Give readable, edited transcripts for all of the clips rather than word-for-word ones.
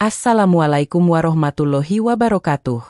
Assalamualaikum warahmatullahi wabarakatuh.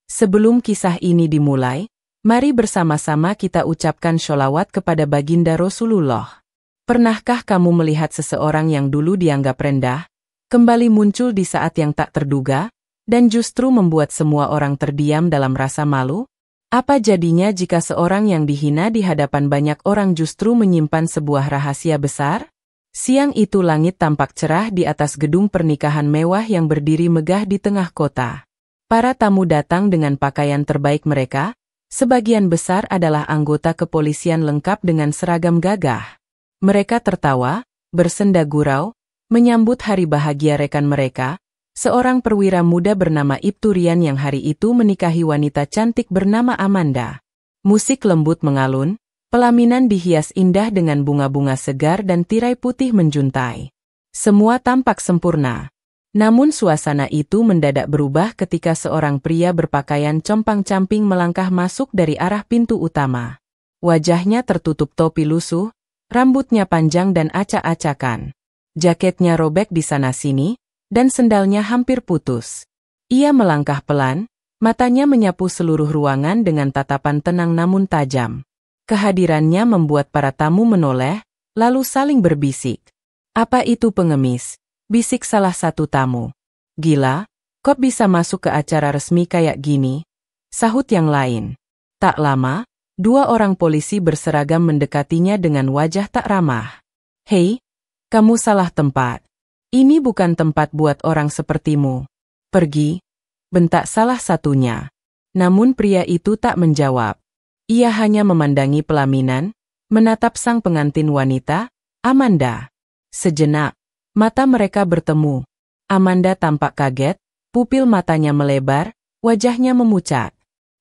Sebelum kisah ini dimulai, mari bersama-sama kita ucapkan sholawat kepada baginda Rasulullah. Pernahkah kamu melihat seseorang yang dulu dianggap rendah, kembali muncul di saat yang tak terduga, dan justru membuat semua orang terdiam dalam rasa malu? Apa jadinya jika seorang yang dihina di hadapan banyak orang justru menyimpan sebuah rahasia besar? Siang itu langit tampak cerah di atas gedung pernikahan mewah yang berdiri megah di tengah kota. Para tamu datang dengan pakaian terbaik mereka, sebagian besar adalah anggota kepolisian lengkap dengan seragam gagah. Mereka tertawa, bersenda gurau, menyambut hari bahagia rekan mereka, seorang perwira muda bernama Ibtu Rian yang hari itu menikahi wanita cantik bernama Amanda. Musik lembut mengalun. Pelaminan dihias indah dengan bunga-bunga segar dan tirai putih menjuntai. Semua tampak sempurna. Namun suasana itu mendadak berubah ketika seorang pria berpakaian compang-camping melangkah masuk dari arah pintu utama. Wajahnya tertutup topi lusuh, rambutnya panjang dan acak-acakan. Jaketnya robek di sana-sini, dan sendalnya hampir putus. Ia melangkah pelan, matanya menyapu seluruh ruangan dengan tatapan tenang namun tajam. Kehadirannya membuat para tamu menoleh, lalu saling berbisik. "Apa itu pengemis?" bisik salah satu tamu. "Gila, kok bisa masuk ke acara resmi kayak gini?" sahut yang lain. Tak lama, dua orang polisi berseragam mendekatinya dengan wajah tak ramah. "Hei, kamu salah tempat. Ini bukan tempat buat orang sepertimu. Pergi," bentak salah satunya. Namun pria itu tak menjawab. Ia hanya memandangi pelaminan, menatap sang pengantin wanita, Amanda. Sejenak, mata mereka bertemu. Amanda tampak kaget, pupil matanya melebar, wajahnya memucat.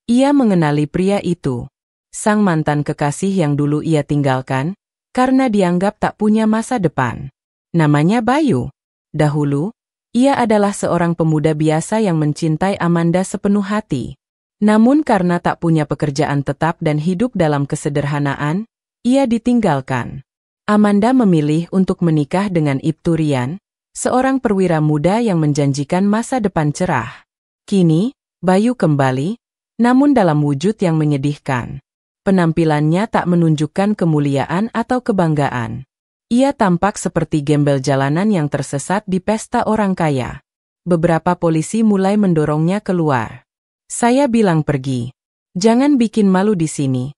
Ia mengenali pria itu. Sang mantan kekasih yang dulu ia tinggalkan, karena dianggap tak punya masa depan. Namanya Bayu. Dahulu, ia adalah seorang pemuda biasa yang mencintai Amanda sepenuh hati. Namun karena tak punya pekerjaan tetap dan hidup dalam kesederhanaan, ia ditinggalkan. Amanda memilih untuk menikah dengan Ibtu Rian, seorang perwira muda yang menjanjikan masa depan cerah. Kini, Bayu kembali, namun dalam wujud yang menyedihkan. Penampilannya tak menunjukkan kemuliaan atau kebanggaan. Ia tampak seperti gembel jalanan yang tersesat di pesta orang kaya. Beberapa polisi mulai mendorongnya keluar. "Saya bilang pergi. Jangan bikin malu di sini,"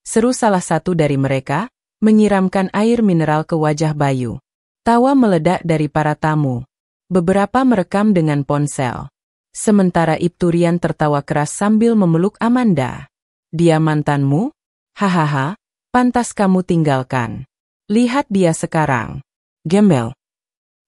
seru salah satu dari mereka, menyiramkan air mineral ke wajah Bayu. Tawa meledak dari para tamu. Beberapa merekam dengan ponsel. Sementara Ibtu Rian tertawa keras sambil memeluk Amanda. "Dia mantanmu? Hahaha, pantas kamu tinggalkan. Lihat dia sekarang. Gembel."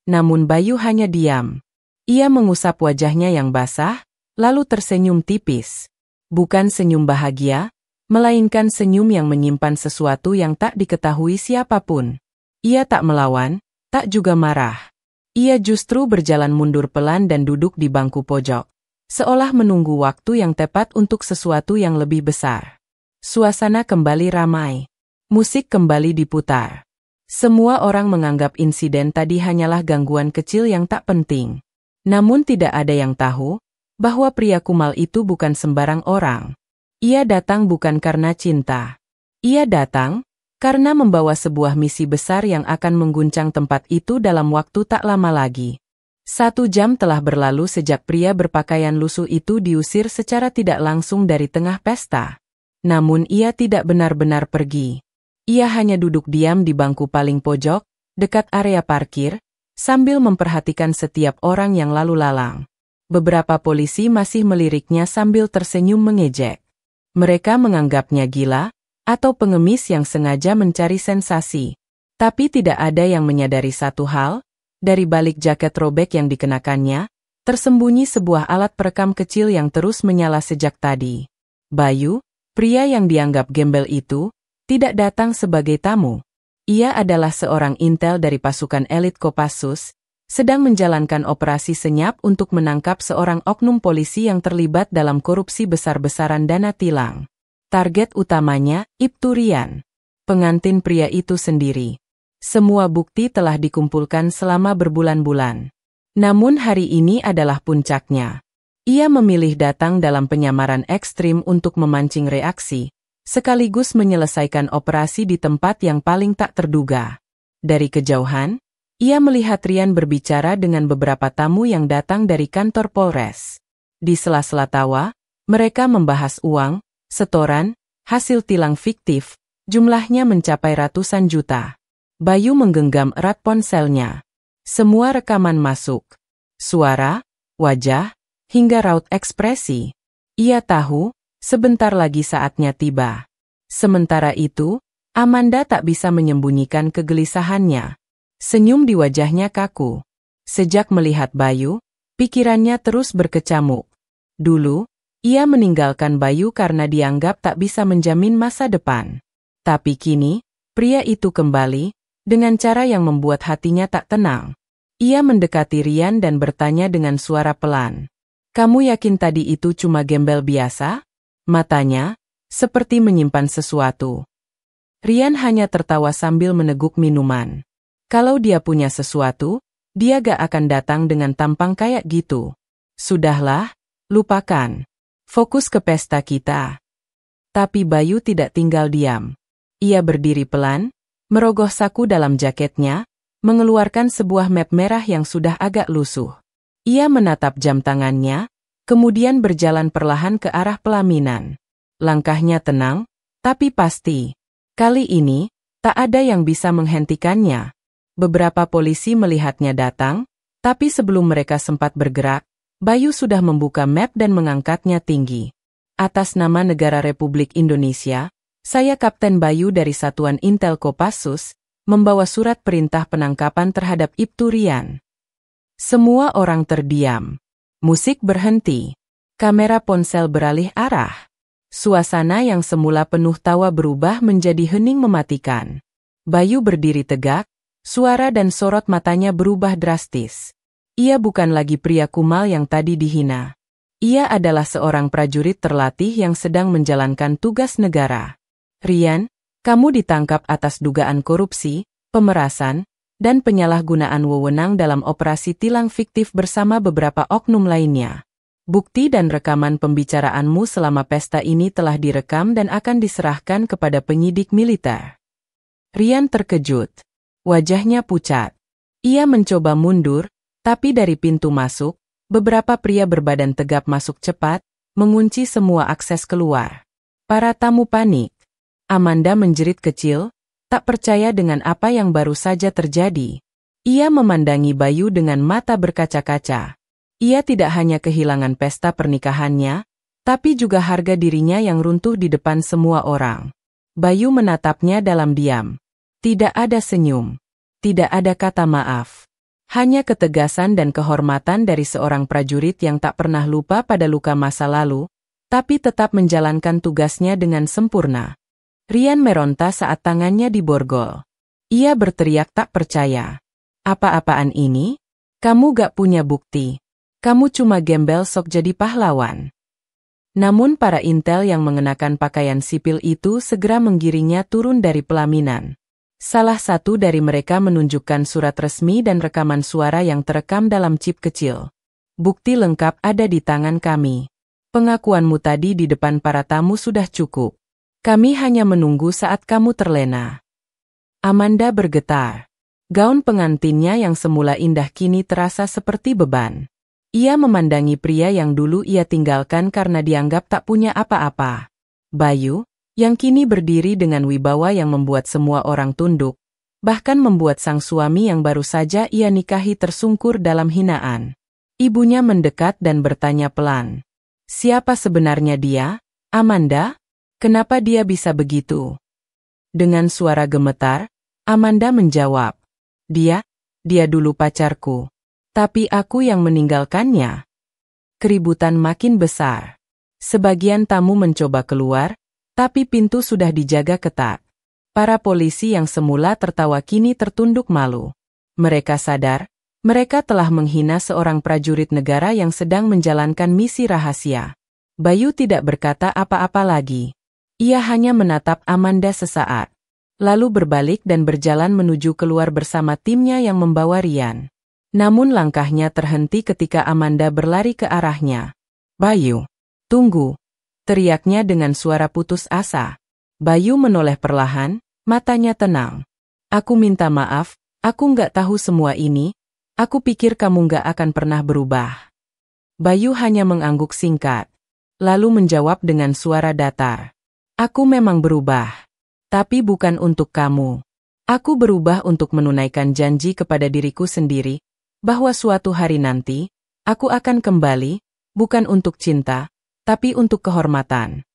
Namun Bayu hanya diam. Ia mengusap wajahnya yang basah, lalu tersenyum tipis. Bukan senyum bahagia, melainkan senyum yang menyimpan sesuatu yang tak diketahui siapapun. Ia tak melawan, tak juga marah. Ia justru berjalan mundur pelan dan duduk di bangku pojok, seolah menunggu waktu yang tepat untuk sesuatu yang lebih besar. Suasana kembali ramai. Musik kembali diputar. Semua orang menganggap insiden tadi hanyalah gangguan kecil yang tak penting. Namun tidak ada yang tahu bahwa pria kumal itu bukan sembarang orang. Ia datang bukan karena cinta. Ia datang karena membawa sebuah misi besar yang akan mengguncang tempat itu dalam waktu tak lama lagi. 1 jam telah berlalu sejak pria berpakaian lusuh itu diusir secara tidak langsung dari tengah pesta. Namun ia tidak benar-benar pergi. Ia hanya duduk diam di bangku paling pojok, dekat area parkir, sambil memperhatikan setiap orang yang lalu lalang. Beberapa polisi masih meliriknya sambil tersenyum mengejek. Mereka menganggapnya gila, atau pengemis yang sengaja mencari sensasi. Tapi tidak ada yang menyadari satu hal, dari balik jaket robek yang dikenakannya, tersembunyi sebuah alat perekam kecil yang terus menyala sejak tadi. Bayu, pria yang dianggap gembel itu, tidak datang sebagai tamu. Ia adalah seorang intel dari pasukan elit Kopassus, sedang menjalankan operasi senyap untuk menangkap seorang oknum polisi yang terlibat dalam korupsi besar-besaran dana tilang. Target utamanya, Ibtu Rian, pengantin pria itu sendiri. Semua bukti telah dikumpulkan selama berbulan-bulan. Namun hari ini adalah puncaknya. Ia memilih datang dalam penyamaran ekstrim untuk memancing reaksi, sekaligus menyelesaikan operasi di tempat yang paling tak terduga. Dari kejauhan, ia melihat Rian berbicara dengan beberapa tamu yang datang dari kantor Polres. Di sela-sela tawa, mereka membahas uang, setoran, hasil tilang fiktif, jumlahnya mencapai ratusan juta. Bayu menggenggam erat ponselnya. Semua rekaman masuk. Suara, wajah, hingga raut ekspresi. Ia tahu, sebentar lagi saatnya tiba. Sementara itu, Amanda tak bisa menyembunyikan kegelisahannya. Senyum di wajahnya kaku. Sejak melihat Bayu, pikirannya terus berkecamuk. Dulu, ia meninggalkan Bayu karena dianggap tak bisa menjamin masa depan. Tapi kini, pria itu kembali, dengan cara yang membuat hatinya tak tenang. Ia mendekati Rian dan bertanya dengan suara pelan. "Kamu yakin tadi itu cuma gembel biasa?" Matanya, seperti menyimpan sesuatu. Rian hanya tertawa sambil meneguk minuman. Kalau dia punya sesuatu, dia gak akan datang dengan tampang kayak gitu. Sudahlah, lupakan. Fokus ke pesta kita. Tapi Bayu tidak tinggal diam. Ia berdiri pelan, merogoh saku dalam jaketnya, mengeluarkan sebuah map merah yang sudah agak lusuh. Ia menatap jam tangannya, kemudian berjalan perlahan ke arah pelaminan. Langkahnya tenang, tapi pasti. Kali ini, tak ada yang bisa menghentikannya. Beberapa polisi melihatnya datang, tapi sebelum mereka sempat bergerak, Bayu sudah membuka map dan mengangkatnya tinggi. "Atas nama Negara Republik Indonesia, saya Kapten Bayu dari Satuan Intel Kopassus, membawa surat perintah penangkapan terhadap Ibtu Rian." Semua orang terdiam. Musik berhenti. Kamera ponsel beralih arah. Suasana yang semula penuh tawa berubah menjadi hening mematikan. Bayu berdiri tegak, suara dan sorot matanya berubah drastis. Ia bukan lagi pria kumal yang tadi dihina. Ia adalah seorang prajurit terlatih yang sedang menjalankan tugas negara. "Rian, kamu ditangkap atas dugaan korupsi, pemerasan, dan penyalahgunaan wewenang dalam operasi tilang fiktif bersama beberapa oknum lainnya. Bukti dan rekaman pembicaraanmu selama pesta ini telah direkam dan akan diserahkan kepada penyidik militer." Rian terkejut. Wajahnya pucat. Ia mencoba mundur, tapi dari pintu masuk, beberapa pria berbadan tegap masuk cepat, mengunci semua akses keluar. Para tamu panik. Amanda menjerit kecil, tak percaya dengan apa yang baru saja terjadi. Ia memandangi Bayu dengan mata berkaca-kaca. Ia tidak hanya kehilangan pesta pernikahannya, tapi juga harga dirinya yang runtuh di depan semua orang. Bayu menatapnya dalam diam. Tidak ada senyum. Tidak ada kata maaf. Hanya ketegasan dan kehormatan dari seorang prajurit yang tak pernah lupa pada luka masa lalu, tapi tetap menjalankan tugasnya dengan sempurna. Rian meronta saat tangannya diborgol. Ia berteriak tak percaya. "Apa-apaan ini? Kamu gak punya bukti. Kamu cuma gembel sok jadi pahlawan." Namun para intel yang mengenakan pakaian sipil itu segera menggiringnya turun dari pelaminan. Salah satu dari mereka menunjukkan surat resmi dan rekaman suara yang terekam dalam chip kecil. "Bukti lengkap ada di tangan kami. Pengakuanmu tadi di depan para tamu sudah cukup. Kami hanya menunggu saat kamu terlena." Amanda bergetar. Gaun pengantinnya yang semula indah kini terasa seperti beban. Ia memandangi pria yang dulu ia tinggalkan karena dianggap tak punya apa-apa. Bayu, yang kini berdiri dengan wibawa yang membuat semua orang tunduk, bahkan membuat sang suami yang baru saja ia nikahi tersungkur dalam hinaan. Ibunya mendekat dan bertanya pelan. "Siapa sebenarnya dia, Amanda? Kenapa dia bisa begitu?" Dengan suara gemetar, Amanda menjawab, Dia dulu pacarku. Tapi aku yang meninggalkannya." Keributan makin besar. Sebagian tamu mencoba keluar, tapi pintu sudah dijaga ketat. Para polisi yang semula tertawa kini tertunduk malu. Mereka sadar, mereka telah menghina seorang prajurit negara yang sedang menjalankan misi rahasia. Bayu tidak berkata apa-apa lagi. Ia hanya menatap Amanda sesaat, lalu berbalik dan berjalan menuju keluar bersama timnya yang membawa Rian. Namun langkahnya terhenti ketika Amanda berlari ke arahnya. "Bayu, tunggu!" teriaknya dengan suara putus asa. Bayu menoleh perlahan, matanya tenang. "Aku minta maaf, aku nggak tahu semua ini. Aku pikir kamu nggak akan pernah berubah." Bayu hanya mengangguk singkat, lalu menjawab dengan suara datar. "Aku memang berubah. Tapi bukan untuk kamu. Aku berubah untuk menunaikan janji kepada diriku sendiri, bahwa suatu hari nanti, aku akan kembali, bukan untuk cinta, tapi untuk kehormatan."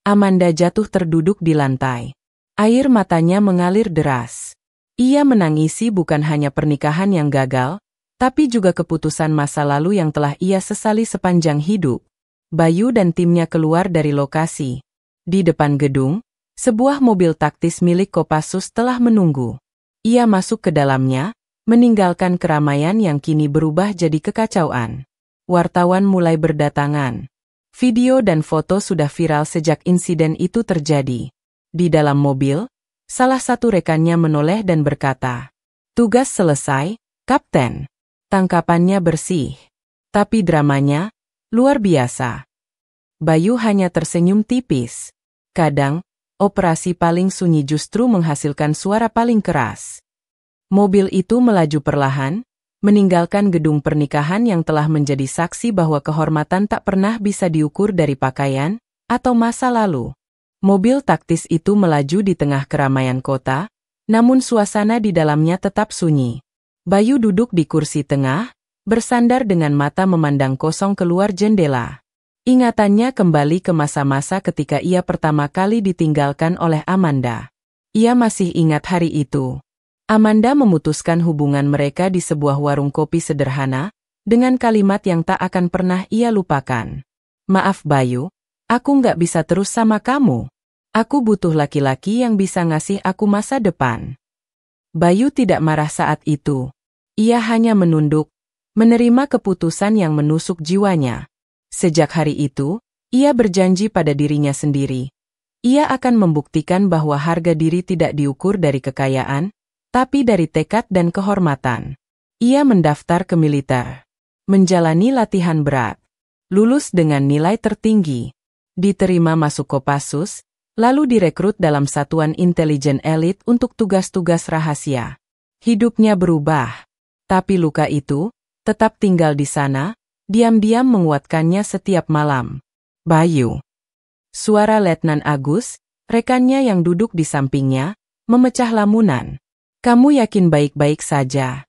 Amanda jatuh terduduk di lantai. Air matanya mengalir deras. Ia menangisi bukan hanya pernikahan yang gagal, tapi juga keputusan masa lalu yang telah ia sesali sepanjang hidup. Bayu dan timnya keluar dari lokasi. Di depan gedung, sebuah mobil taktis milik Kopassus telah menunggu. Ia masuk ke dalamnya, meninggalkan keramaian yang kini berubah jadi kekacauan. Wartawan mulai berdatangan. Video dan foto sudah viral sejak insiden itu terjadi. Di dalam mobil, salah satu rekannya menoleh dan berkata, "Tugas selesai, Kapten." Tangkapannya bersih. Tapi dramanya, luar biasa. Bayu hanya tersenyum tipis. Kadang, operasi paling sunyi justru menghasilkan suara paling keras. Mobil itu melaju perlahan, meninggalkan gedung pernikahan yang telah menjadi saksi bahwa kehormatan tak pernah bisa diukur dari pakaian atau masa lalu. Mobil taktis itu melaju di tengah keramaian kota, namun suasana di dalamnya tetap sunyi. Bayu duduk di kursi tengah, bersandar dengan mata memandang kosong keluar jendela. Ingatannya kembali ke masa-masa ketika ia pertama kali ditinggalkan oleh Amanda. Ia masih ingat hari itu. Amanda memutuskan hubungan mereka di sebuah warung kopi sederhana, dengan kalimat yang tak akan pernah ia lupakan. "Maaf Bayu, aku nggak bisa terus sama kamu. Aku butuh laki-laki yang bisa ngasih aku masa depan." Bayu tidak marah saat itu. Ia hanya menunduk, menerima keputusan yang menusuk jiwanya. Sejak hari itu, ia berjanji pada dirinya sendiri. Ia akan membuktikan bahwa harga diri tidak diukur dari kekayaan, tapi dari tekad dan kehormatan. Ia mendaftar ke militer, menjalani latihan berat, lulus dengan nilai tertinggi, diterima masuk Kopassus, lalu direkrut dalam satuan intelijen elit untuk tugas-tugas rahasia. Hidupnya berubah, tapi luka itu tetap tinggal di sana, diam-diam menguatkannya setiap malam. "Bayu." Suara Letnan Agus, rekannya yang duduk di sampingnya, memecah lamunan. "Kamu yakin baik-baik saja?"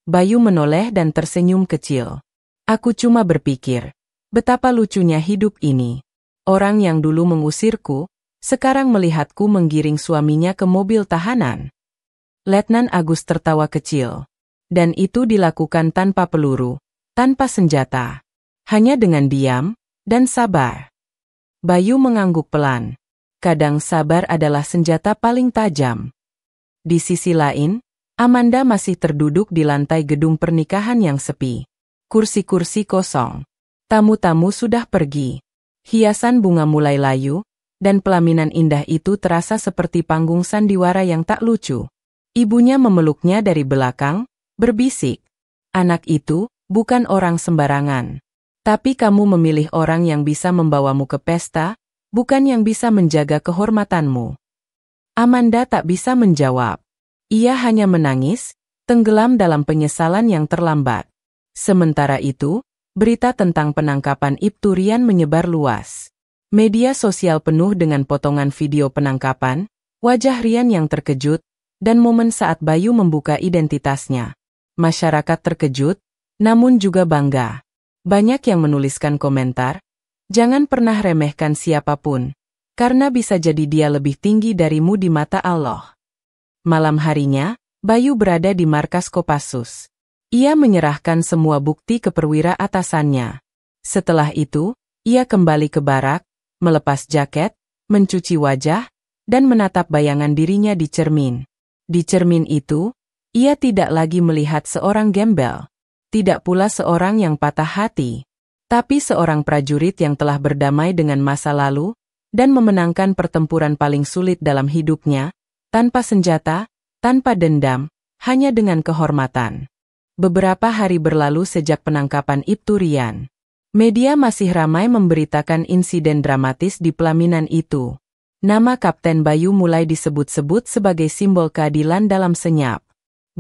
Bayu menoleh dan tersenyum kecil. "Aku cuma berpikir, betapa lucunya hidup ini. Orang yang dulu mengusirku, sekarang melihatku menggiring suaminya ke mobil tahanan." Letnan Agus tertawa kecil. Dan itu dilakukan tanpa peluru, tanpa senjata. Hanya dengan diam dan sabar. Bayu mengangguk pelan. Kadang sabar adalah senjata paling tajam. Di sisi lain, Amanda masih terduduk di lantai gedung pernikahan yang sepi. Kursi-kursi kosong. Tamu-tamu sudah pergi. Hiasan bunga mulai layu, dan pelaminan indah itu terasa seperti panggung sandiwara yang tak lucu. Ibunya memeluknya dari belakang, berbisik, "Anak itu bukan orang sembarangan. Tapi kamu memilih orang yang bisa membawamu ke pesta, bukan yang bisa menjaga kehormatanmu." Amanda tak bisa menjawab. Ia hanya menangis, tenggelam dalam penyesalan yang terlambat. Sementara itu, berita tentang penangkapan Ibtu Rian menyebar luas. Media sosial penuh dengan potongan video penangkapan, wajah Rian yang terkejut, dan momen saat Bayu membuka identitasnya. Masyarakat terkejut, namun juga bangga. Banyak yang menuliskan komentar, "Jangan pernah remehkan siapapun, karena bisa jadi dia lebih tinggi darimu di mata Allah." Malam harinya, Bayu berada di markas Kopassus. Ia menyerahkan semua bukti ke perwira atasannya. Setelah itu, ia kembali ke barak, melepas jaket, mencuci wajah, dan menatap bayangan dirinya di cermin. Di cermin itu, ia tidak lagi melihat seorang gembel, tidak pula seorang yang patah hati, tapi seorang prajurit yang telah berdamai dengan masa lalu, dan memenangkan pertempuran paling sulit dalam hidupnya, tanpa senjata, tanpa dendam, hanya dengan kehormatan. Beberapa hari berlalu sejak penangkapan Ibtu Rian. Media masih ramai memberitakan insiden dramatis di pelaminan itu. Nama Kapten Bayu mulai disebut-sebut sebagai simbol keadilan dalam senyap.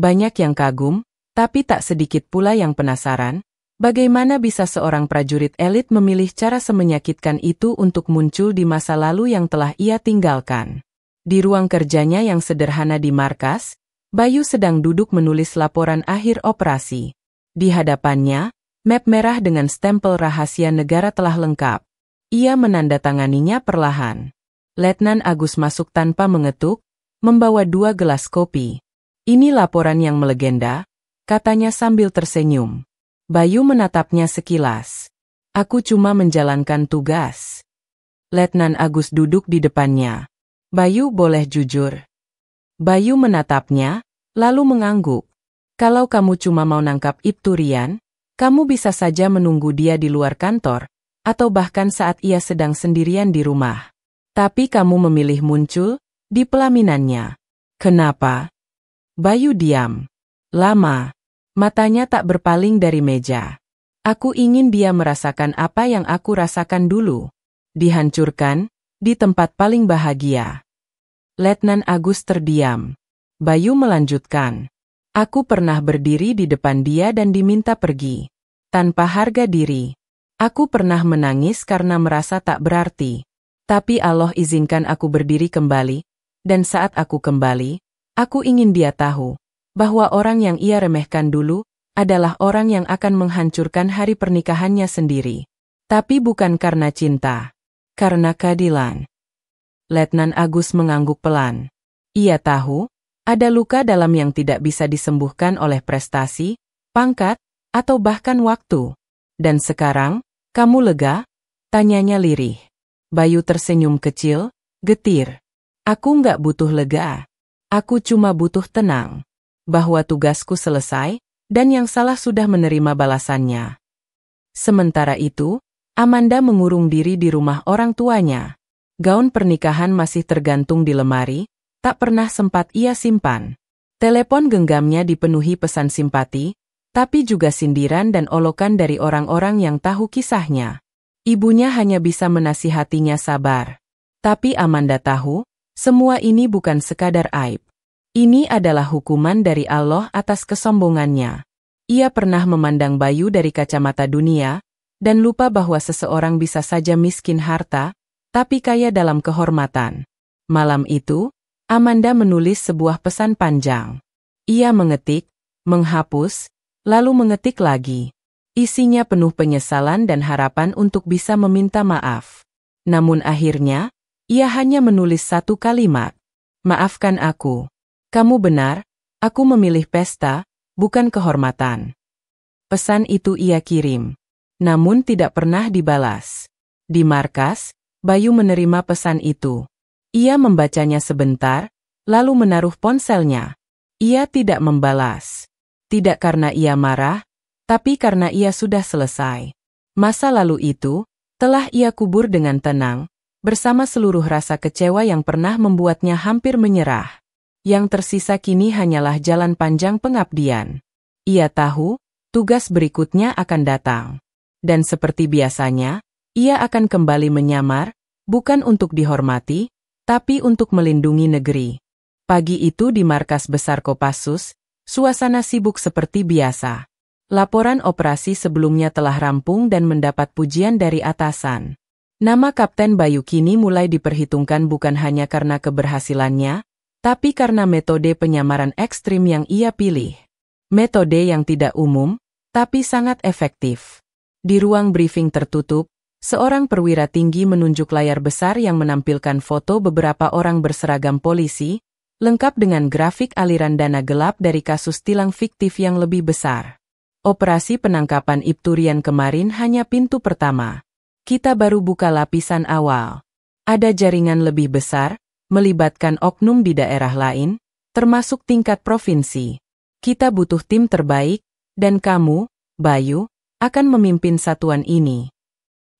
Banyak yang kagum, tapi tak sedikit pula yang penasaran, bagaimana bisa seorang prajurit elit memilih cara semenyakitkan itu untuk muncul di masa lalu yang telah ia tinggalkan. Di ruang kerjanya yang sederhana di markas, Bayu sedang duduk menulis laporan akhir operasi. Di hadapannya, map merah dengan stempel rahasia negara telah lengkap. Ia menandatanganinya perlahan. Letnan Agus masuk tanpa mengetuk, membawa 2 gelas kopi. Ini laporan yang melegenda, katanya sambil tersenyum. Bayu menatapnya sekilas. Aku cuma menjalankan tugas. Letnan Agus duduk di depannya. Bayu, boleh jujur? Bayu menatapnya, lalu mengangguk. Kalau kamu cuma mau nangkap Ibtu Rian, kamu bisa saja menunggu dia di luar kantor, atau bahkan saat ia sedang sendirian di rumah. Tapi kamu memilih muncul di pelaminannya. Kenapa? Bayu diam. Lama. Matanya tak berpaling dari meja. Aku ingin dia merasakan apa yang aku rasakan dulu. Dihancurkan, di tempat paling bahagia. Letnan Agus terdiam. Bayu melanjutkan. Aku pernah berdiri di depan dia dan diminta pergi. Tanpa harga diri. Aku pernah menangis karena merasa tak berarti. Tapi Allah izinkan aku berdiri kembali, dan saat aku kembali, aku ingin dia tahu bahwa orang yang ia remehkan dulu adalah orang yang akan menghancurkan hari pernikahannya sendiri. Tapi bukan karena cinta, karena keadilan. Letnan Agus mengangguk pelan. Ia tahu, ada luka dalam yang tidak bisa disembuhkan oleh prestasi, pangkat, atau bahkan waktu. Dan sekarang, kamu lega? Tanyanya lirih. Bayu tersenyum kecil, getir. Aku nggak butuh lega. Aku cuma butuh tenang. Bahwa tugasku selesai, dan yang salah sudah menerima balasannya. Sementara itu, Amanda mengurung diri di rumah orang tuanya. Gaun pernikahan masih tergantung di lemari, tak pernah sempat ia simpan. Telepon genggamnya dipenuhi pesan simpati, tapi juga sindiran dan olokan dari orang-orang yang tahu kisahnya. Ibunya hanya bisa menasihatinya sabar. Tapi Amanda tahu, semua ini bukan sekadar aib. Ini adalah hukuman dari Allah atas kesombongannya. Ia pernah memandang Bayu dari kacamata dunia, dan lupa bahwa seseorang bisa saja miskin harta, tapi kaya dalam kehormatan. Malam itu, Amanda menulis sebuah pesan panjang. Ia mengetik, menghapus, lalu mengetik lagi. Isinya penuh penyesalan dan harapan untuk bisa meminta maaf. Namun akhirnya, ia hanya menulis 1 kalimat. Maafkan aku. Kamu benar, aku memilih pesta, bukan kehormatan. Pesan itu ia kirim. Namun tidak pernah dibalas. Di markas, Bayu menerima pesan itu. Ia membacanya sebentar, lalu menaruh ponselnya. Ia tidak membalas. Tidak karena ia marah, tapi karena ia sudah selesai. Masa lalu itu, telah ia kubur dengan tenang, bersama seluruh rasa kecewa yang pernah membuatnya hampir menyerah. Yang tersisa kini hanyalah jalan panjang pengabdian. Ia tahu, tugas berikutnya akan datang. Dan seperti biasanya, ia akan kembali menyamar, bukan untuk dihormati, tapi untuk melindungi negeri. Pagi itu di markas besar Kopassus, suasana sibuk seperti biasa. Laporan operasi sebelumnya telah rampung dan mendapat pujian dari atasan. Nama Kapten Bayu kini mulai diperhitungkan bukan hanya karena keberhasilannya, tapi karena metode penyamaran ekstrim yang ia pilih. Metode yang tidak umum, tapi sangat efektif. Di ruang briefing tertutup, seorang perwira tinggi menunjuk layar besar yang menampilkan foto beberapa orang berseragam polisi, lengkap dengan grafik aliran dana gelap dari kasus tilang fiktif yang lebih besar. Operasi penangkapan Ibtu Rian kemarin hanya pintu pertama. Kita baru buka lapisan awal. Ada jaringan lebih besar, melibatkan oknum di daerah lain, termasuk tingkat provinsi. Kita butuh tim terbaik, dan kamu, Bayu, akan memimpin satuan ini.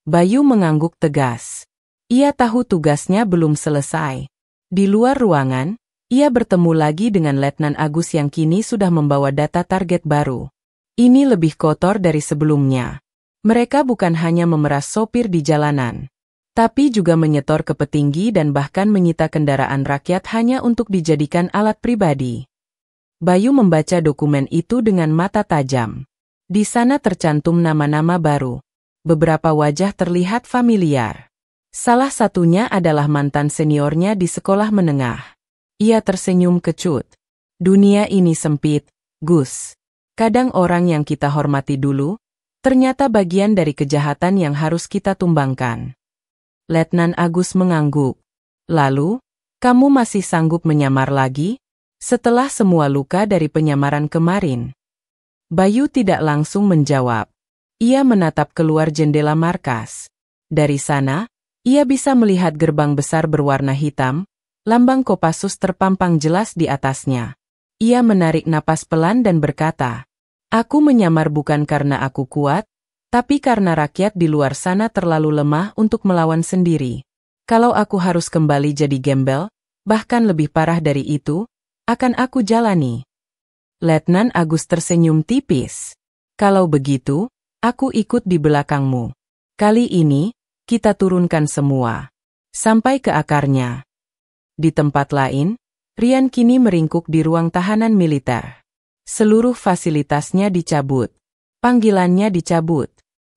Bayu mengangguk tegas. Ia tahu tugasnya belum selesai. Di luar ruangan, ia bertemu lagi dengan Letnan Agus yang kini sudah membawa data target baru. Ini lebih kotor dari sebelumnya. Mereka bukan hanya memeras sopir di jalanan, tapi juga menyetor ke petinggi dan bahkan menyita kendaraan rakyat hanya untuk dijadikan alat pribadi. Bayu membaca dokumen itu dengan mata tajam. Di sana tercantum nama-nama baru. Beberapa wajah terlihat familiar. Salah satunya adalah mantan seniornya di sekolah menengah. Ia tersenyum kecut. Dunia ini sempit, Gus. Kadang orang yang kita hormati dulu, ternyata bagian dari kejahatan yang harus kita tumbangkan. Letnan Agus mengangguk. Lalu, kamu masih sanggup menyamar lagi? Setelah semua luka dari penyamaran kemarin. Bayu tidak langsung menjawab. Ia menatap keluar jendela markas. Dari sana, ia bisa melihat gerbang besar berwarna hitam, lambang Kopassus terpampang jelas di atasnya. Ia menarik napas pelan dan berkata, "Aku menyamar bukan karena aku kuat, tapi karena rakyat di luar sana terlalu lemah untuk melawan sendiri. Kalau aku harus kembali jadi gembel, bahkan lebih parah dari itu, akan aku jalani." Letnan Agus tersenyum tipis. "Kalau begitu, aku ikut di belakangmu. Kali ini, kita turunkan semua. Sampai ke akarnya." Di tempat lain, Rian kini meringkuk di ruang tahanan militer. Seluruh fasilitasnya dicabut. Panggilannya dicabut.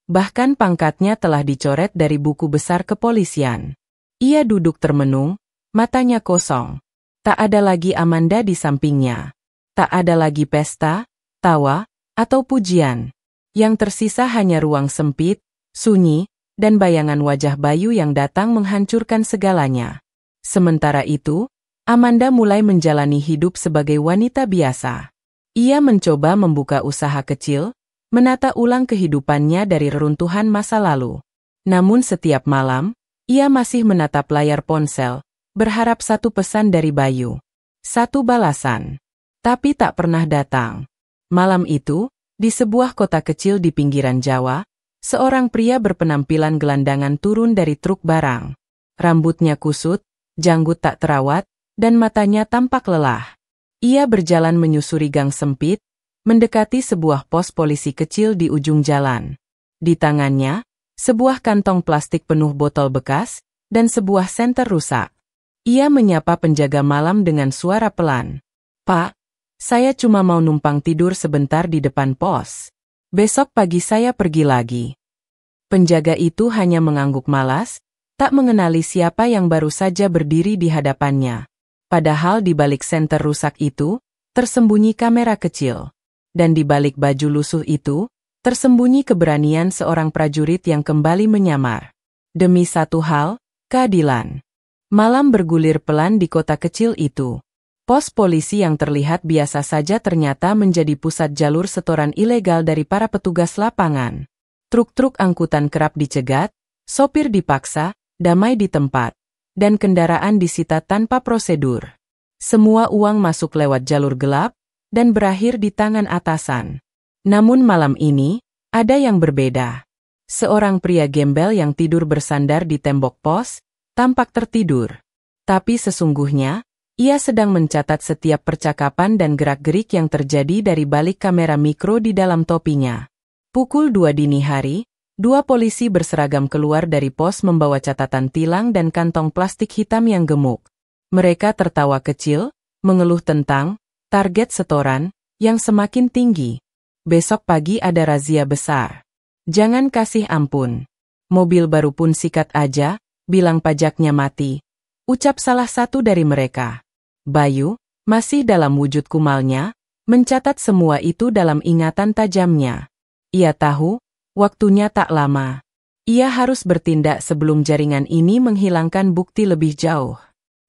Bahkan pangkatnya telah dicoret dari buku besar kepolisian. Ia duduk termenung, matanya kosong. Tak ada lagi Amanda di sampingnya. Tak ada lagi pesta, tawa, atau pujian. Yang tersisa hanya ruang sempit, sunyi, dan bayangan wajah Bayu yang datang menghancurkan segalanya. Sementara itu, Amanda mulai menjalani hidup sebagai wanita biasa. Ia mencoba membuka usaha kecil, menata ulang kehidupannya dari reruntuhan masa lalu. Namun setiap malam, ia masih menatap layar ponsel, berharap satu pesan dari Bayu. Satu balasan. Tapi tak pernah datang. Malam itu, di sebuah kota kecil di pinggiran Jawa, seorang pria berpenampilan gelandangan turun dari truk barang. Rambutnya kusut, janggut tak terawat, dan matanya tampak lelah. Ia berjalan menyusuri gang sempit, mendekati sebuah pos polisi kecil di ujung jalan. Di tangannya, sebuah kantong plastik penuh botol bekas, dan sebuah senter rusak. Ia menyapa penjaga malam dengan suara pelan. "Pak, saya cuma mau numpang tidur sebentar di depan pos. Besok pagi saya pergi lagi." Penjaga itu hanya mengangguk malas, tak mengenali siapa yang baru saja berdiri di hadapannya. Padahal di balik senter rusak itu, tersembunyi kamera kecil. Dan di balik baju lusuh itu, tersembunyi keberanian seorang prajurit yang kembali menyamar. Demi satu hal, keadilan. Malam bergulir pelan di kota kecil itu. Pos polisi yang terlihat biasa saja ternyata menjadi pusat jalur setoran ilegal dari para petugas lapangan. Truk-truk angkutan kerap dicegat, sopir dipaksa, damai di tempat, dan kendaraan disita tanpa prosedur. Semua uang masuk lewat jalur gelap, dan berakhir di tangan atasan. Namun malam ini, ada yang berbeda. Seorang pria gembel yang tidur bersandar di tembok pos, tampak tertidur. Tapi sesungguhnya, ia sedang mencatat setiap percakapan dan gerak-gerik yang terjadi dari balik kamera mikro di dalam topinya. Pukul 2 dini hari, dua polisi berseragam keluar dari pos membawa catatan tilang dan kantong plastik hitam yang gemuk. Mereka tertawa kecil, mengeluh tentang target setoran yang semakin tinggi. Besok pagi ada razia besar. Jangan kasih ampun. Mobil baru pun sikat aja, bilang pajaknya mati. Ucap salah satu dari mereka. Bayu, masih dalam wujud kumalnya, mencatat semua itu dalam ingatan tajamnya. Ia tahu, waktunya tak lama. Ia harus bertindak sebelum jaringan ini menghilangkan bukti lebih jauh.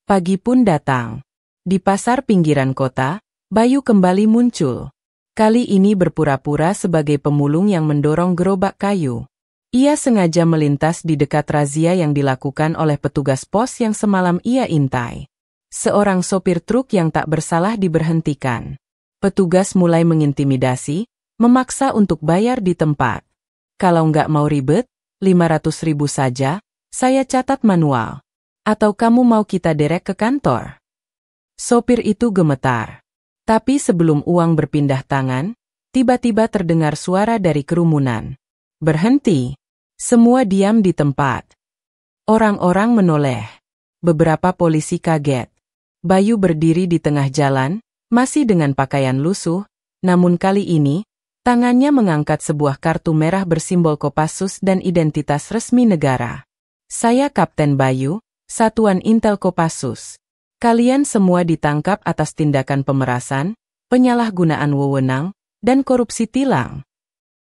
Pagi pun datang. Di pasar pinggiran kota, Bayu kembali muncul. Kali ini berpura-pura sebagai pemulung yang mendorong gerobak kayu. Ia sengaja melintas di dekat razia yang dilakukan oleh petugas pos yang semalam ia intai. Seorang sopir truk yang tak bersalah diberhentikan. Petugas mulai mengintimidasi, memaksa untuk bayar di tempat. Kalau nggak mau ribet, 500.000 saja, saya catat manual. Atau kamu mau kita derek ke kantor? Sopir itu gemetar. Tapi sebelum uang berpindah tangan, Tiba-tiba terdengar suara dari kerumunan. Berhenti. Semua diam di tempat. Orang-orang menoleh. Beberapa polisi kaget. Bayu berdiri di tengah jalan, masih dengan pakaian lusuh, namun kali ini, tangannya mengangkat sebuah kartu merah bersimbol Kopassus dan identitas resmi negara. Saya Kapten Bayu, Satuan Intel Kopassus. Kalian semua ditangkap atas tindakan pemerasan, penyalahgunaan wewenang, dan korupsi tilang.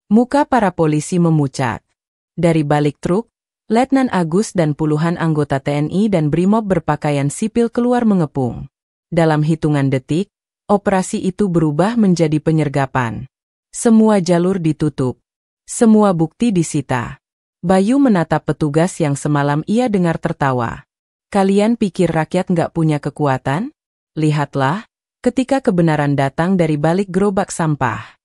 Muka para polisi memucat. Dari balik truk, Letnan Agus dan puluhan anggota TNI dan Brimob berpakaian sipil keluar mengepung. Dalam hitungan detik, operasi itu berubah menjadi penyergapan. Semua jalur ditutup. Semua bukti disita. Bayu menatap petugas yang semalam ia dengar tertawa. Kalian pikir rakyat nggak punya kekuatan? Lihatlah, ketika kebenaran datang dari balik gerobak sampah.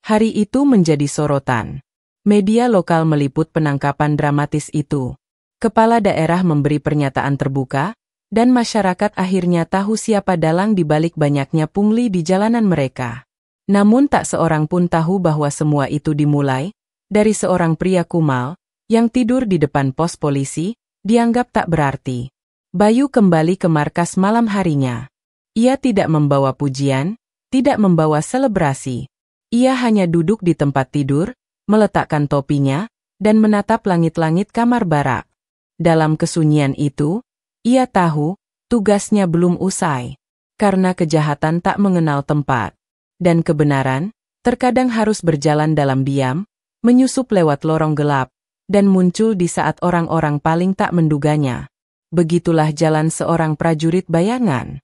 Hari itu menjadi sorotan. Media lokal meliput penangkapan dramatis itu. Kepala daerah memberi pernyataan terbuka, dan masyarakat akhirnya tahu siapa dalang di balik banyaknya pungli di jalanan mereka. Namun tak seorang pun tahu bahwa semua itu dimulai dari seorang pria kumal yang tidur di depan pos polisi, dianggap tak berarti. Bayu kembali ke markas malam harinya. Ia tidak membawa pujian, tidak membawa selebrasi. Ia hanya duduk di tempat tidur, meletakkan topinya, dan menatap langit-langit kamar barak. Dalam kesunyian itu, ia tahu, tugasnya belum usai. Karena kejahatan tak mengenal tempat. Dan kebenaran, terkadang harus berjalan dalam diam, menyusup lewat lorong gelap, dan muncul di saat orang-orang paling tak menduganya. Begitulah jalan seorang prajurit bayangan.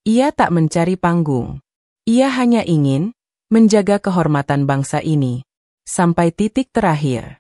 Ia tak mencari panggung. Ia hanya ingin menjaga kehormatan bangsa ini. Sampai titik terakhir.